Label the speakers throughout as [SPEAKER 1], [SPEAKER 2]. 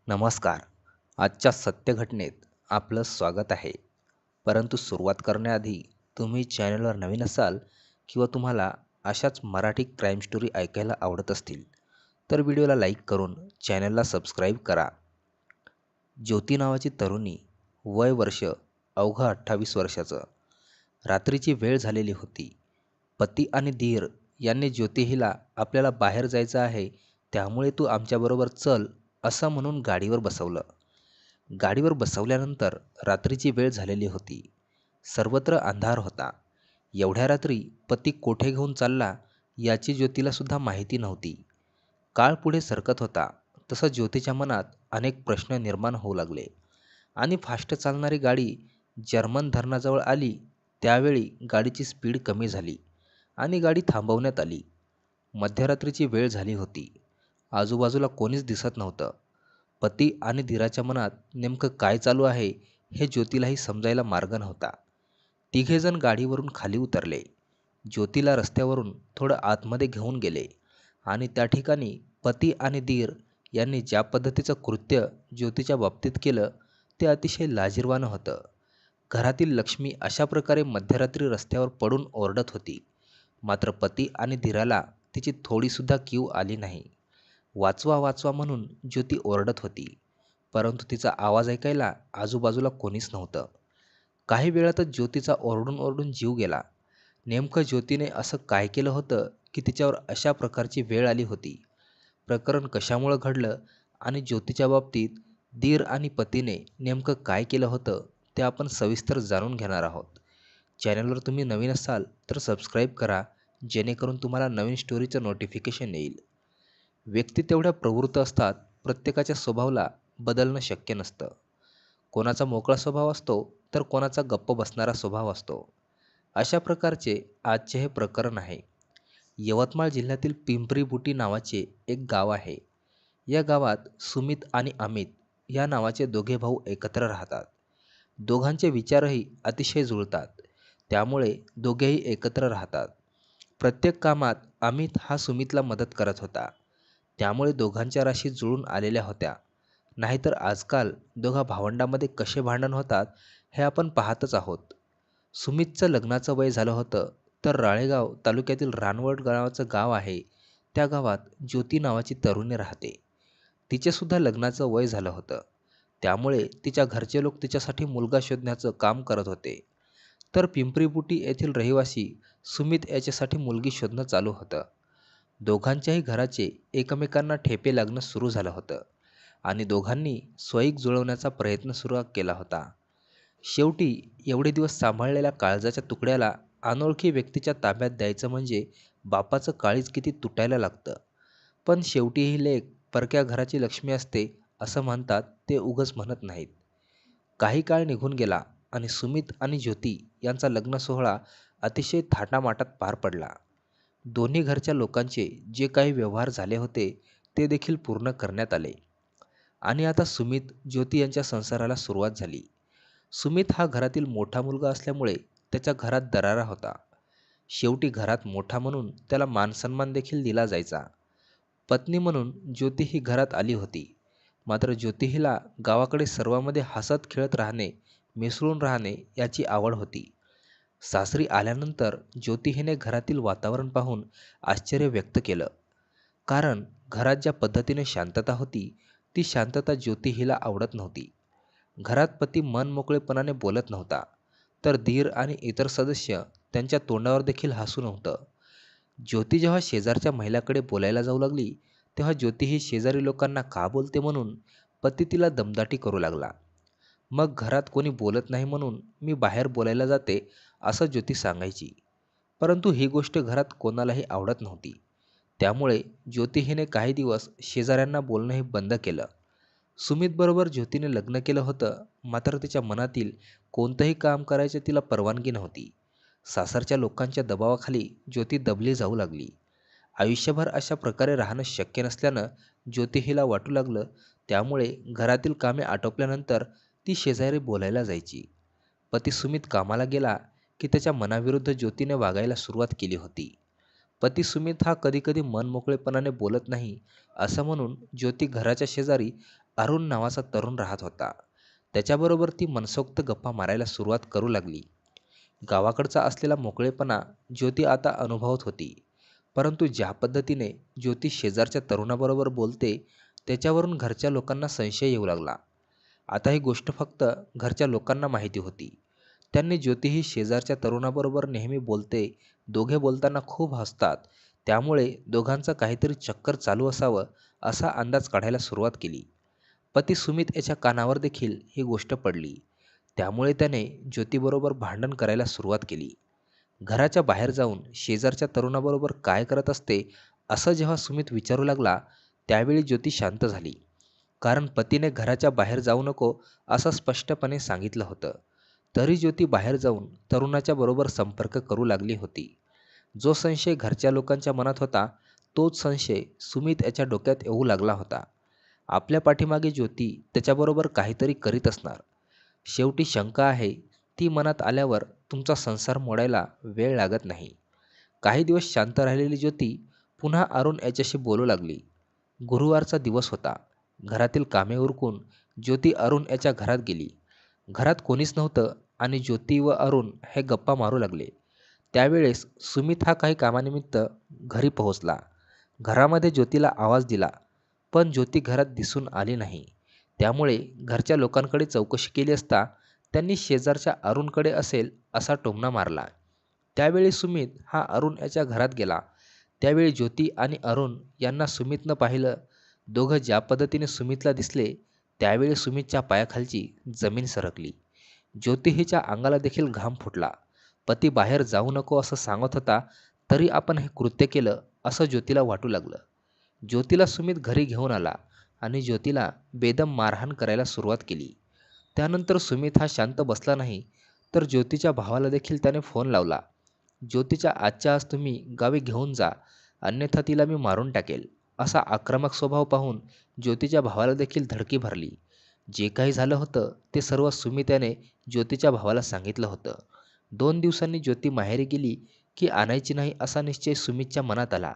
[SPEAKER 1] नमस्कार. आजच्या सत्य घटनेत आपलं स्वागत आहे. परंतु सुरुवात करण्याआधी तुम्ही चॅनलवर नवीन असाल किंवा तुम्हाला अशाच मराठी क्राईम स्टोरी ऐकायला आवडत असतील, तर व्हिडिओला लाईक करून चॅनलला सबस्क्राईब करा. ज्योती नावाची तरुणी, वय वर्ष अवघं 28 वर्षाचं. रात्रीची वेळ झालेली होती. पती आणि धीर यांनी ज्योती हिला आपल्याला बाहेर जायचं आहे, त्यामुळे तू आमच्याबरोबर चल असं म्हणून गाडीवर बसवलं. गाडीवर बसवल्यानंतर रात्रीची वेळ झालेली होती. सर्वत्र अंधार होता. एवढ्या रात्री पती कोठे घेऊन चालला याची ज्योतीला सुद्धा माहिती नव्हती. काळ पुढे सरकत होता तसं ज्योतीच्या मनात अनेक प्रश्न निर्माण होऊ लागले आणि फास्ट चालणारी गाडी जर्मन धरणाजवळ आली त्यावेळी गाडीची स्पीड कमी झाली आणि गाडी थांबवण्यात आली. मध्यरात्रीची वेळ झाली होती. आजूबाजूला कोणीच दिसत नव्हतं. पती आणि धीराच्या मनात नेमकं काय चालू आहे हे ज्योतीलाही समजायला मार्ग नव्हता. तिघेजण गाडीवरून खाली उतरले. ज्योतीला रस्त्यावरून थोडं आतमध्ये घेऊन गेले आणि त्या ठिकाणी पती आणि धीर यांनी ज्या पद्धतीचं कृत्य ज्योतीच्या बाबतीत केलं ते अतिशय लाजिरवाणं होतं. घरातील लक्ष्मी अशा प्रकारे मध्यरात्री रस्त्यावर पडून ओरडत होती. मात्र पती आणि धीराला तिची थोडीसुद्धा कीव आली नाही. वाचवा वाचवा म्हणून ज्योती ओरडत होती, परंतु तिचा आवाज ऐकायला आजूबाजूला कोणीच नव्हतं. काही वेळातच ज्योतीचा ओरडून ओरडून जीव गेला. नेमकं ज्योतीने असं काय केलं होतं की तिच्यावर अशा प्रकारची वेळ आली होती? प्रकरण कशामुळं घडलं आणि ज्योतीच्या बाबतीत धीर आणि पतीने नेमकं काय केलं होतं ते आपण सविस्तर जाणून घेणार आहोत. चॅनलवर तुम्ही नवीन असाल तर सबस्क्राईब करा, जेणेकरून तुम्हाला नवीन स्टोरीचं नोटिफिकेशन येईल. व्यक्ती तेवढ्या प्रवृत्त असतात, प्रत्येकाच्या स्वभावाला बदलणं शक्य नसतं. कोणाचा मोकळा स्वभाव असतो तर कोणाचा गप्प बसणारा स्वभाव असतो. अशा प्रकारचे आजचे हे प्रकरण आहे. यवतमाळ जिल्ह्यातील पिंपरी बुटी नावाचे एक गाव आहे. या गावात सुमित आणि अमित या नावाचे दोघे भाऊ एकत्र राहतात. दोघांचे विचारही अतिशय जुळतात, त्यामुळे दोघेही एकत्र राहतात. प्रत्येक कामात अमित हा सुमितला मदत करत होता, त्यामुळे दोघांच्या राशी जुळून आलेल्या होत्या. नाहीतर आजकाल दोघा भावंडांमध्ये कसे भांडण होतात हे आपण पाहतच आहोत. सुमितचं लग्नाचं वय झालं होतं, तर राळेगाव तालुक्यातील रानवड नावाचं गाव आहे, त्या गावात ज्योती नावाची तरुणी राहते. तिचेसुद्धा लग्नाचं वय झालं होतं, त्यामुळे तिच्या घरचे लोक तिच्यासाठी मुलगा शोधण्याचं काम करत होते. तर पिंपरीबुटी येथील रहिवासी सुमित याच्यासाठी मुलगी शोधणं चालू होतं. दोघांच्याही घराचे एकमेकांना ठेपे लागणं सुरू झालं होतं आणि दोघांनी स्वैक जुळवण्याचा प्रयत्न सुरू केला होता. शेवटी एवढे दिवस सांभाळलेल्या काळजाच्या तुकड्याला अनोळखी व्यक्तीच्या ताब्यात द्यायचं म्हणजे बापाचं काळीज किती तुटायला लागतं. पण शेवटी ही लेक परक्या घराची लक्ष्मी असते असं म्हणतात, ते उगाच म्हणत नाहीत. काही काळ निघून गेला आणि सुमित आणि ज्योती यांचा लग्न सोहळा अतिशय थाटामाटात पार पडला. दोन्ही घरच्या लोकांचे जे काही व्यवहार झाले होते ते देखील पूर्ण करण्यात आले आणि आता सुमित ज्योती यांच्या संसाराला सुरुवात झाली. सुमित हा घरातील मोठा मुलगा असल्यामुळे त्याच्या घरात दरारा होता. शेवटी घरात मोठा म्हणून त्याला मानसन्मान देखील दिला जायचा. पत्नी म्हणून ज्योती ही घरात आली होती. मात्र ज्योती हिला गावाकडे सर्वांमध्ये हसत खेळत राहणे, मिसळून राहणे याची आवड होती. सासरी आल्यानंतर ज्योती हिने घरातील वातावरण पाहून आश्चर्य व्यक्त केलं. कारण घरात ज्या पद्धतीने शांतता होती ती शांतता ज्योती हिला आवडत नव्हती. घरात पती मनमोकळेपणाने बोलत नव्हता, तर धीर आणि इतर सदस्य त्यांच्या तोंडावर देखील हसू नव्हतं. ज्योती जेव्हा शेजारच्या महिलाकडे बोलायला जाऊ लागली तेव्हा ज्योती ही शेजारी लोकांना का बोलते म्हणून पती तिला दमदाटी करू लागला. मग घरात कोणी बोलत नाही म्हणून मी बाहेर बोलायला जाते असं ज्योती सांगायची. परंतु ही गोष्ट घरात कोणालाही आवडत नव्हती. त्यामुळे ज्योती हिने काही दिवस शेजाऱ्यांना बोलणं हे बंद केलं. सुमितबरोबर ज्योतीने लग्न केलं होतं, मात्र तिच्या मनातील कोणतंही काम करायची तिला परवानगी नव्हती. सासरच्या लोकांच्या दबावाखाली ज्योती दबली जाऊ लागली. आयुष्यभर अशा प्रकारे राहणं शक्य नसल्यानं ज्योती हिला वाटू लागलं, त्यामुळे घरातील कामे आटोपल्यानंतर ती शेजारी बोलायला जायची. पती सुमित कामाला गेला की त्याच्या मनाविरुद्ध ज्योतीने वागायला सुरुवात केली होती. पती सुमित हा कधीकधी मनमोकळेपणाने बोलत नाही असं म्हणून ज्योती घराच्या शेजारी अरुण नावाचा तरुण राहत होता. त्याच्याबरोबर ती मनसोक्त गप्पा मारायला सुरुवात करू लागली. गावाकडचा असलेला मोकळेपणा ज्योती आता अनुभवत होती. परंतु ज्या पद्धतीने ज्योती शेजारच्या तरुणाबरोबर बोलते त्याच्यावरून घरच्या लोकांना संशय येऊ लागला. आता ही गोष्ट फक्त घरच्या लोकांना माहिती होती. त्यांनी ज्योती ही शेजारच्या तरुणाबरोबर नेहमी बोलते, दोघे बोलताना खूप हसतात, त्यामुळे दोघांचं काहीतरी चक्कर चालू असावं असा अंदाज काढायला सुरुवात केली. पती सुमित याच्या कानावर देखील ही गोष्ट पडली. त्यामुळे त्याने ज्योतीबरोबर भांडण करायला सुरुवात केली. घराच्या बाहेर जाऊन शेजारच्या तरुणाबरोबर काय करत असते असं जेव्हा सुमित विचारू लागला त्यावेळी ज्योती शांत झाली. कारण पतीने घराच्या बाहेर जाऊ नको असं स्पष्टपणे सांगितलं होतं. तरी ज्योती बाहेर जाऊन तरुणाच्या बरोबर संपर्क करू लागली होती. जो संशय घरच्या लोकांच्या मनात होता तोच संशय सुमित याच्या डोक्यात येऊ लागला होता. आपल्या पाठीमागे ज्योती त्याच्याबरोबर काहीतरी करीत असणार. शेवटी शंका आहे ती मनात आल्यावर तुमचा संसार मोडायला वेळ लागत नाही. काही दिवस शांत राहिलेली ज्योती पुन्हा अरुण याच्याशी बोलू लागली. गुरुवारचा दिवस होता. घरातील कामे उरकून ज्योती अरुण याच्या घरात गेली. घरात कोणीच नव्हतं आणि ज्योती व अरुण हे गप्पा मारू लागले. त्यावेळेस सुमित हा काही कामानिमित्त घरी पोहोचला. घरामध्ये ज्योतीला आवाज दिला, पण ज्योती घरात दिसून आली नाही. त्यामुळे घरच्या लोकांकडे चौकशी केली असता त्यांनी शेजारच्या अरुणकडे असेल असा टोमणा मारला. त्यावेळी सुमित हा अरुण याच्या घरात गेला. त्यावेळी ज्योती आणि अरुण यांना सुमितनं पाहिलं. दोघं ज्या पद्धतीने सुमितला दिसले त्यावेळी सुमितच्या पायाखालची जमीन सरकली. ज्योती हिच्या अंगाला देखील घाम फुटला. पती बाहेर जाऊ नको असं सांगत होता तरी आपण हे कृत्य केलं असं ज्योतीला वाटू लागलं. ज्योतीला सुमित घरी घेऊन आला आणि ज्योतीला बेदम मारहाण करायला सुरुवात केली. त्यानंतर सुमित हा शांत बसला नाही तर ज्योतीच्या भावाला देखील त्याने फोन लावला. ज्योतीच्या आजच्या आज तुम्ही गावी घेऊन जा, अन्यथा तिला मी मारून टाकेल असा आक्रमक स्वभाव पाहून ज्योतीच्या भावाला देखील धडकी भरली. जे काही झालं होतं ते सर्व सुमित याने ज्योतीच्या भावाला सांगितलं होतं. 2 दिवसांनी ज्योती माहेरी गेली की आणायची नाही असा निश्चय सुमितच्या मनात आला.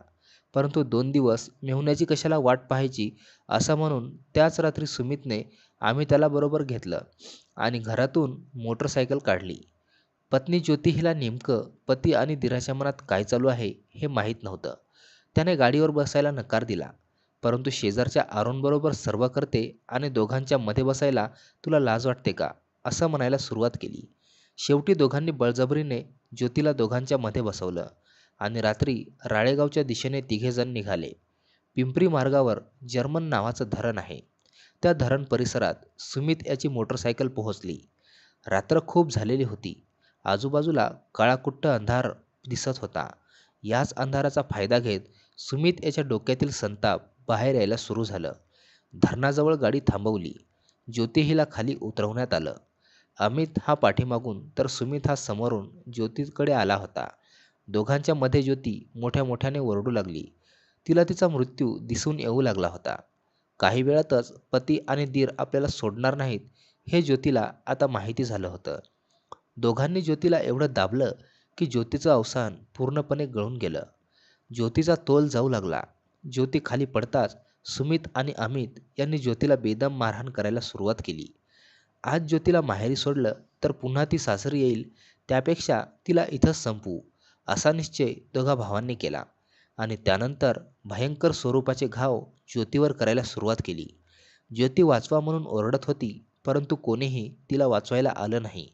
[SPEAKER 1] परंतु 2 दिवस मेहुण्याची कशाला वाट पाहायची असं म्हणून त्याच रात्री सुमितने आम्ही त्याला बरोबर घेतलं आणि घरातून मोटरसायकल काढली. पत्नी ज्योती हिला नेमकं पती आणि दिराच्या मनात काय चालू आहे हे माहीत नव्हतं. त्याने गाडीवर बसायला नकार दिला. परंतु शेजारच्या अरुणबरोबर सर्व करते आणि दोघांच्या मध्ये बसायला तुला लाज वाटते का असं म्हणायला सुरुवात केली. शेवटी दोघांनी बळजबरीने ज्योतीला दोघांच्या मध्ये बसवलं आणि रात्री राळेगावच्या दिशेने तिघेजण निघाले. पिंपरी मार्गावर जर्मन नावाचं धरण आहे. त्या धरण परिसरात सुमित याची मोटरसायकल पोहोचली. रात्र खूप झालेली होती. आजूबाजूला काळाकुट्ट अंधार दिसत होता. याच अंधाराचा फायदा घेत सुमित याच्या डोक्यातील संताप बाहेर यायला सुरू झालं. धरणाजवळ गाडी थांबवली. ज्योती हिला खाली उतरवण्यात आलं. अमित हा पाठीमागून तर सुमित हा समोरून ज्योतीकडे आला होता. दोघांच्या मध्ये ज्योती मोठ्या मोठ्याने ओरडू लागली. तिला तिचा मृत्यू दिसून येऊ लागला होता. काही वेळातच पती आणि दीर आपल्याला सोडणार नाहीत हे ज्योतीला आता माहिती झालं होतं. दोघांनी ज्योतीला एवढं दाबलं की ज्योतीचं अवसान पूर्णपणे गळून गेलं. ज्योतीचा तोल जाऊ लागला. ज्योती खाली पडताच सुमित आणि अमित यांनी ज्योतीला बेदम मारहाण करायला सुरुवात केली. आज ज्योतीला माहेरी सोडलं तर पुन्हा ती सासरी येईल, त्यापेक्षा तिला इथंच संपवू असा निश्चय दोघा भावांनी केला आणि त्यानंतर भयंकर स्वरूपाचे घाव ज्योतीवर करायला सुरुवात केली. ज्योती वाचवा म्हणून ओरडत होती, परंतु कोणीही तिला वाचवायला आलं नाही.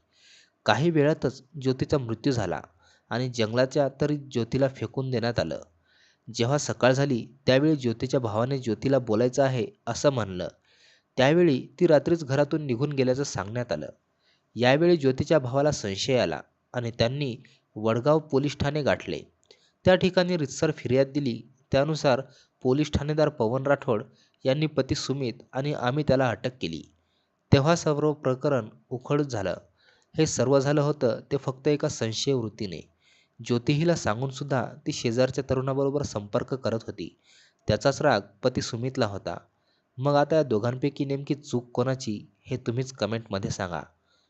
[SPEAKER 1] काही वेळातच ज्योतीचा मृत्यू झाला आणि जंगलाच्या तरी ज्योतीला फेकून देण्यात आलं. जेव्हा सकाळ झाली त्यावेळी ज्योतीच्या भावाने ज्योतीला बोलायचं आहे असं म्हणलं. त्यावेळी ती रात्रीच घरातून निघून गेल्याचं सांगण्यात आलं. यावेळी ज्योतीच्या भावाला संशय आला आणि त्यांनी वडगाव पोलीस ठाणे गाठले. त्या ठिकाणी रीतसर फिर्याद दिली. त्यानुसार पोलीस ठाणेदार पवन राठोड यांनी पती सुमित आणि त्याला अटक केली. तेव्हा सर्व प्रकरण उखड झालं. हे सर्व झालं होतं ते फक्त एका संशयवृत्तीने. ज्योती हिला सांगूनसुद्धा ती शेजारच्या तरुणाबरोबर संपर्क करत होती. त्याचाच राग पती सुमितला होता. मग आता या दोघांपैकी नेमकी चूक कोणाची हे तुम्हीच कमेंटमध्ये सांगा.